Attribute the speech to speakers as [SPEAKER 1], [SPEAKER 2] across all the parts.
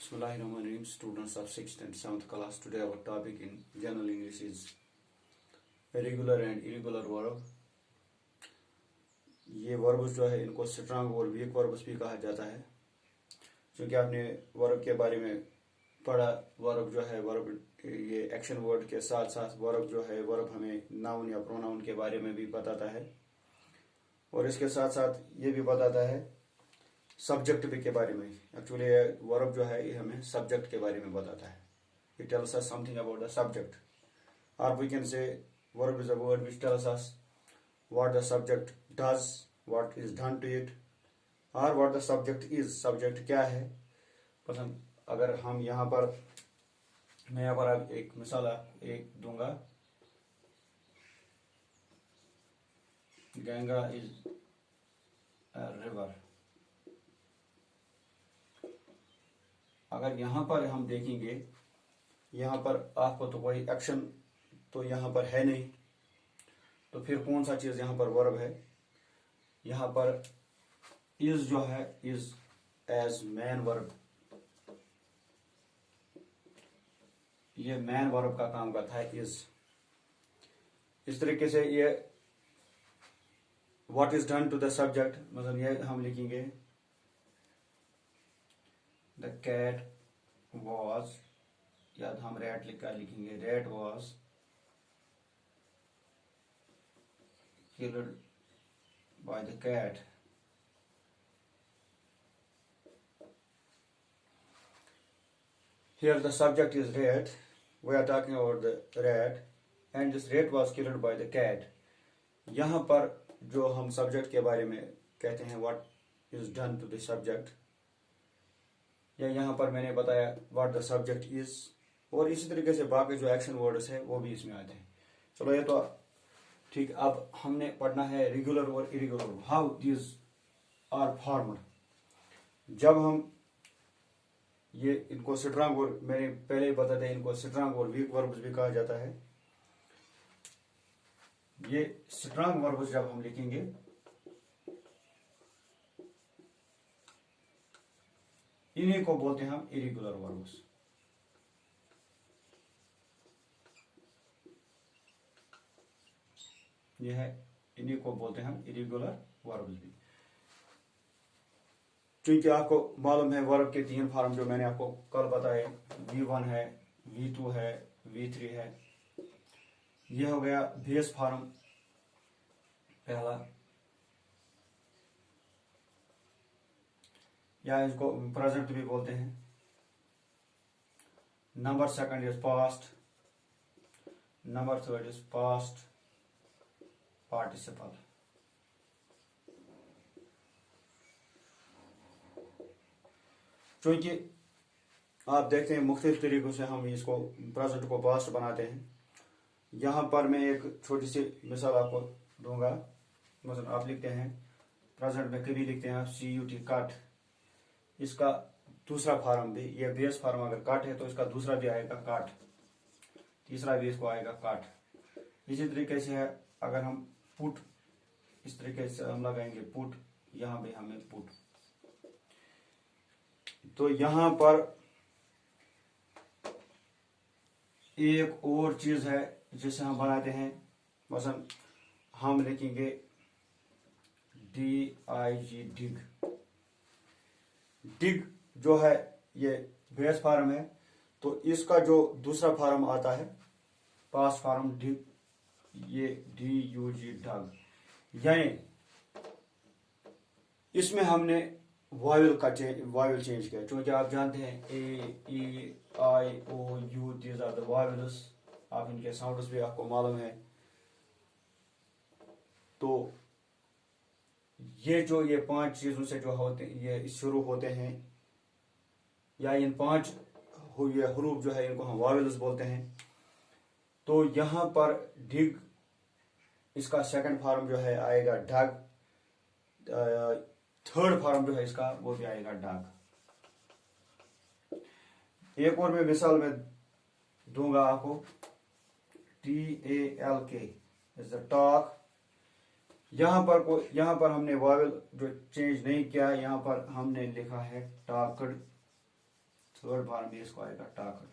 [SPEAKER 1] Bismillahirrahmanirrahim. Students of 6th and 7th class. Today our topic in general English is irregular and irregular verb. ये verbs जो है इनको strong और week verbs भी कहा जाता है। क्योंकि आपने वर्ब के बारे में पढ़ा, वर्ब जो है वर्ब ये एक्शन वर्ड के साथ साथ वर्ब जो है वर्ब हमें नाउन या प्रोनाउन के बारे में भी बताता है और इसके साथ साथ ये भी बताता है सब्जेक्ट भी के बारे में। एक्चुअली वर्ब जो है ये हमें सब्जेक्ट के बारे में बताता है। It tells us something about the subject, और we can say verb is a word which tells us what the subject does, what is done to it, और what the subject is. Subject क्या है। पसंद अगर हम यहाँ पर मैं यहाँ पर एक मिसाल एक दूंगा, गंगा इज अ रिवर। अगर यहाँ पर हम देखेंगे, यहाँ पर आपको तो कोई एक्शन तो यहाँ पर है नहीं, तो फिर कौन सा चीज यहाँ पर वर्ब है। यहाँ पर इज जो है इज एज मैन वर्ब, ये मैन वर्ब का काम करता है इज। इस तरीके से ये what is done to the subject, मतलब ये हम लिखेंगे द कैट वॉज, या हम रैट लिखेंगे rat was killed by the cat. Here the subject is rat. We are talking about the rat, and this rat was killed by the cat. यहाँ पर जो हम सब्जेक्ट के बारे में कहते हैं what is done to the subject, या यहाँ पर मैंने बताया what the subject is, और इसी तरीके से बाकी जो एक्शन वर्ड्स है वो भी इसमें आते हैं। चलो ये तो ठीक। अब हमने पढ़ना है रेगुलर और irregular, how these are formed. जब हम ये इनको स्ट्रांग और मैंने पहले ही बता दिया, इनको स्ट्रांग और वीक वर्ब्स भी कहा जाता है। ये स्ट्रांग वर्ब्स जब हम लिखेंगे, इन्हीं को बोलते हैं हम इरेगुलर वर्ब्स। ये है, इन्हीं को बोलते हैं हम इरेगुलर वर्ब्स भी। क्योंकि आपको मालूम है वर्ब के 3 फॉर्म जो मैंने आपको कल बताए, V1 है, V2 है, V3 है। ये हो गया बेस फॉर्म पहला, या इसको प्रेजेंट भी बोलते हैं। Number second is past, number third is past participle. क्योंकि आप देखते हैं मुख्तलिफ तरीकों से हम इसको प्रेजेंट को पास्ट बनाते हैं। यहाँ पर मैं एक छोटी सी मिसाल आपको दूंगा। मतलब आप लिखते हैं प्रेजेंट में कभी लिखते हैं आप CUT कट, इसका दूसरा फॉर्म भी, ये बेस फॉर्म अगर कट है तो इसका दूसरा भी आएगा कट, तीसरा भी इसको आएगा कट। इसी तरीके से है अगर हम पुट, इस तरीके से हम लगाएंगे पुट, यहाँ भी हमें पुट। तो यहां पर एक और चीज है जिसे हम बनाते हैं, मसलन हम लिखेंगे DIG डिग। डिग जो है ये बेस फॉर्म है, तो इसका जो दूसरा फॉर्म आता है पास्ट फॉर्म डिग, ये DUG डग। यानी इसमें हमने वॉवेल चेंज किया। क्योंकि आप जानते हैं A, E, I, O, U these are the vowels. आप इनके साउंड्स भी आपको मालूम है। तो ये जो ये 5 चीजों से जो होते ये शुरू होते हैं, या इन 5 ये हरूफ जो है इनको हम वॉवेल्स बोलते हैं। तो यहाँ पर डिग, इसका सेकंड फॉर्म जो है आएगा डग, थर्ड फॉर्म जो है इसका वो भी आएगा डग। एक और मैं मिसाल में दूंगा आपको, TALK इज द टॉक। यहाँ पर हमने वॉवेल जो चेंज नहीं किया, यहाँ पर हमने लिखा है टॉक्ड। थर्ड फॉर्म में इसको आएगा टाकल।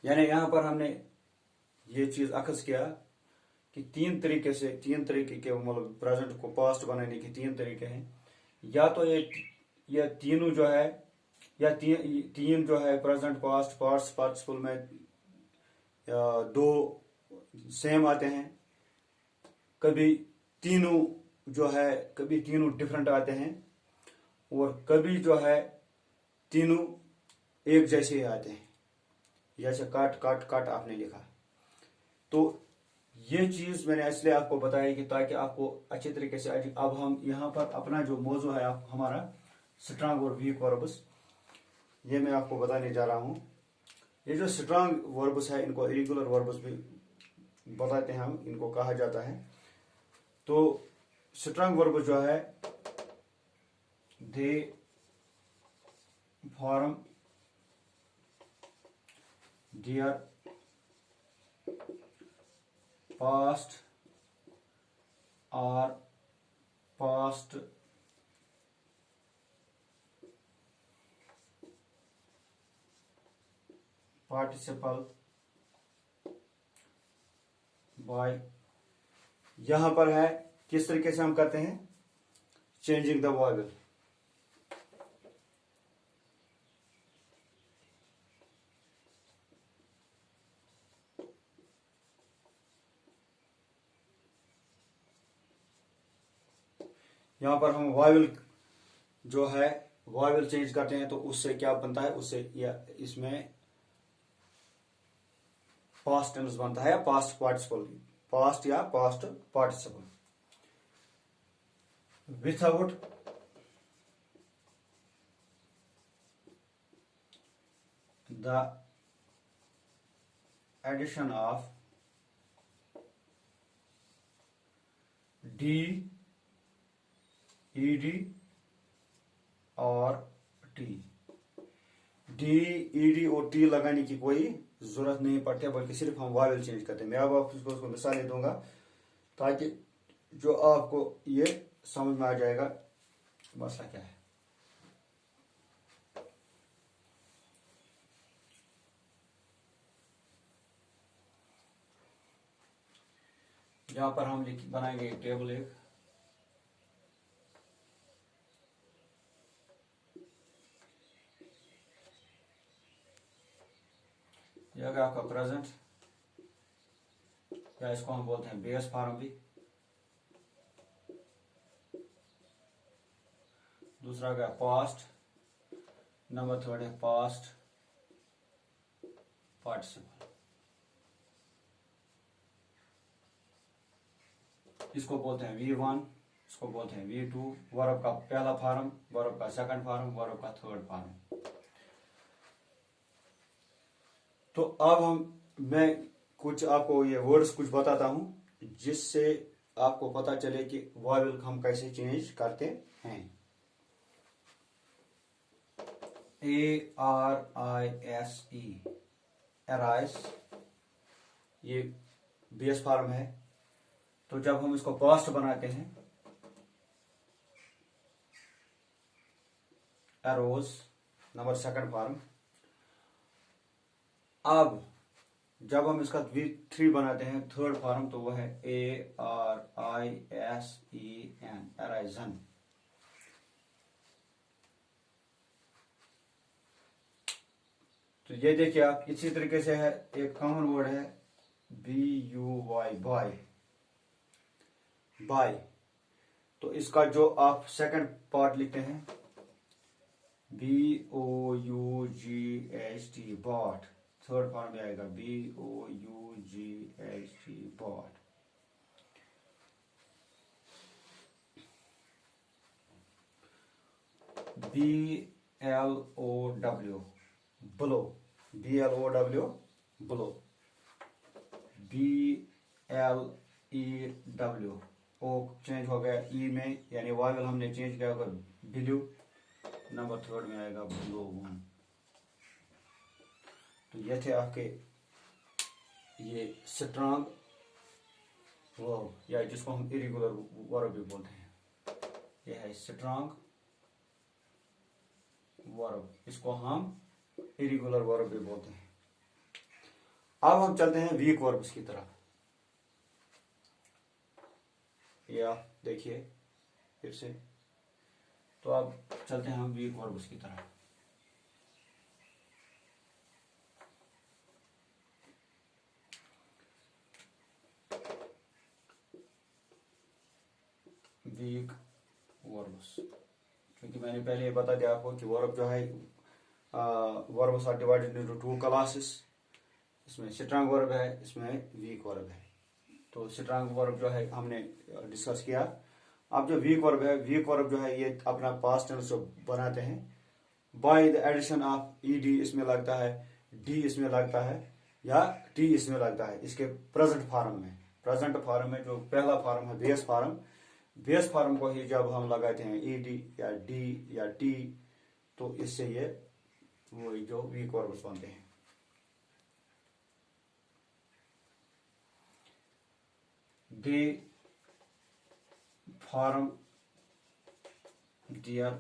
[SPEAKER 1] यानी यहां पर हमने ये चीज अखज किया कि तीन तरीके के मतलब प्रेजेंट को पास्ट बनाने के तीन तरीके हैं। या तो ये तीनों जो है या तीन जो है प्रेजेंट पास्ट पास्ट पार्टिसिपल में दो सेम आते हैं, कभी तीनों जो है कभी तीनों डिफरेंट आते हैं, और कभी जो है तीनों एक जैसे ही आते हैं, जैसे काट काट काट आपने लिखा। तो ये चीज मैंने इसलिए आपको बताई कि ताकि आपको अच्छे तरीके से अब हम यहाँ पर अपना जो मौजू है हमारा स्ट्रांग और वीक वर्ब्स, ये मैं आपको बताने जा रहा हूँ। ये जो स्ट्रांग वर्ब्स है इनको इरेगुलर वर्ब्स भी बताते हैं हम, इनको कहा जाता है। तो स्ट्रांग वर्ब जो है दे फॉर्म देयर पास्ट और पास्ट पार्टिसिपल बाय, यहां पर है किस तरीके से हम करते हैं, चेंजिंग द वॉवेल। यहां पर हम वॉवेल जो है वॉवेल चेंज करते हैं, तो उससे क्या बनता है, उससे या इसमें पास्ट टेंस बनता है या पास्ट पार्टिसिपल, पास्ट या past participle without the addition of D ED और टी। डी ईडी और टी लगाने की कोई जरूरत नहीं पड़ती, बल्कि सिर्फ हम वावेल चेंज करते हैं। मैं अब आपको उसको मिसालें दूंगा ताकि जो आपको ये समझ में आ जाएगा मसला क्या है। यहां पर हम बनाएंगे एक टेबल, एक यह आपका प्रेजेंट, या इसको हम बोलते हैं बेस फॉर्म भी। दूसरा क्या पास्ट, नंबर थर्ड है पास्ट पार्टिसिपल। इसको बोलते हैं V1, इसको बोलते हैं V2, वर्ब का पहला फॉर्म, वर्ब का सेकंड फॉर्म, वर्ब का थर्ड फॉर्म। तो अब मैं कुछ आपको ये वर्ड्स कुछ बताता हूं जिससे आपको पता चले कि वॉवेल हम कैसे चेंज करते हैं। ARISE, एराइस, ये बेस फॉर्म है। तो जब हम इसको पास्ट बनाते हैं एरोज, नंबर सेकंड फॉर्म। अब जब हम इसका V3 बनाते हैं थर्ड फॉर्म, तो वह है ARISEN, एराइजन। तो ये देखिए आप, इसी तरीके से है एक कॉमन वर्ड है BUY, बॉय, बाय। तो इसका जो आप सेकंड पार्ट लिखते हैं BOUGHT, बॉट, थर्ड फॉर्म में आएगा BOUGHT, bought. BLOW, blow, BLOW, blow. BLEW, O change हो गया ई में, यानी वावेल हमने चेंज किया होगा ब्लू, नंबर थर्ड में आएगा ब्लो वन। तो ये थे आपके ये स्ट्रांग वर्ब, या जिसको हम इरेगुलर वर्ब भी बोलते हैं। ये है स्ट्रांग वर्ब, इसको हम इरेगुलर वर्ब भी बोलते हैं। अब हम चलते हैं वीक वर्ब्स की तरफ। ये आप देखिए फिर से, तो अब चलते हैं हम वीक वर्ब्स की तरफ। वीक वर्ब्स, क्योंकि मैंने पहले ये बता दिया आपको कि वर्ब जो है verbs are divided into two classes. इसमें स्ट्रांग वर्ब है, इसमें वीक वर्ब है। तो स्ट्रांग वर्ब जो है हमने डिस्कस किया। अब जो वीक वर्ब है, वीक वर्ब जो है ये अपना पास्ट टेंस बनाते हैं by the addition of ED इसमें लगता है, डी इसमें लगता है या टी इसमें लगता है इसके प्रेजेंट फॉर्म में। प्रेजेंट फॉर्म में जो पहला फॉर्म है बेस फॉर्म, बेस फॉर्म को ही जब हम लगाते हैं ईडी या डी या टी, तो इससे ये वही जो वीक वर्ब्स बनते हैं। They form their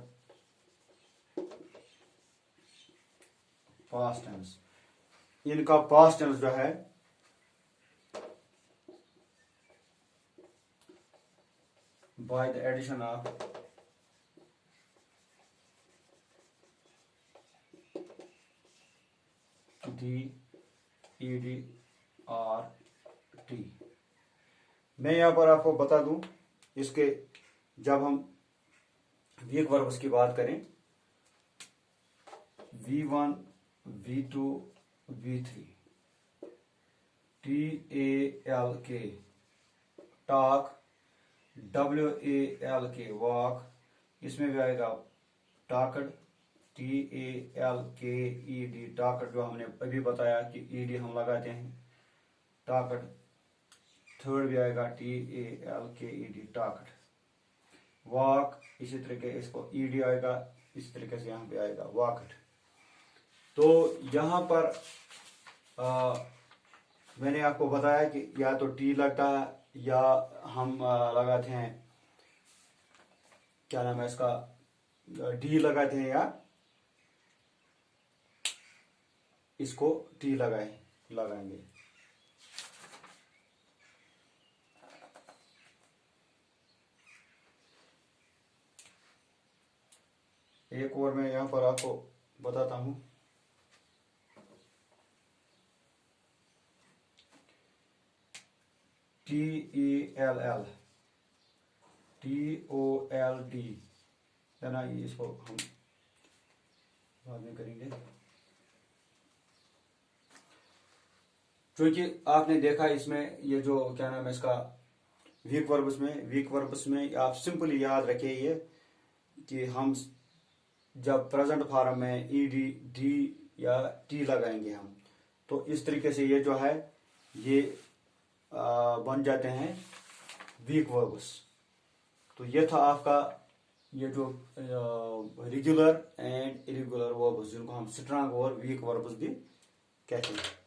[SPEAKER 1] past tense, इनका पास्ट टेंस जो है by the addition of D ED or T. मैं यहां पर आपको बता दूं, इसके जब हम वीक वर्ब्स की बात करें, V1 V2 V3, TALK talk, WALK walk, इसमें भी आएगा टॉकड, TALKED टॉकड, जो हमने अभी बताया कि ईडी हम लगाते हैं टॉकड। थर्ड भी आएगा TALKED टॉकड। वॉक इसी तरीके इसको ईडी आएगा, इसी तरीके से यहाँ पे आएगा वॉकड। तो यहाँ पर मैंने आपको बताया कि या तो टी लगता है या हम लगाते हैं, क्या नाम है इसका, डी लगाते हैं या इसको टी लगाएंगे। एक और मैं यहाँ पर आपको बताता हूं, TELL TOLD है ना, इसको हम बाद में करेंगे। क्योंकि आपने देखा इसमें ये जो क्या नाम है इसका वीक वर्ब्स में आप सिंपली याद रखिए ये कि हम जब प्रेजेंट फॉर्म में ईडी डी या टी लगाएंगे हम, तो इस तरीके से ये जो है ये बन जाते हैं वीक वर्ब्स। तो ये था आपका ये जो रेगुलर एंड इरेगुलर वर्ब्स, जिनको हम स्ट्रांग और वीक वर्ब्स भी कहते हैं।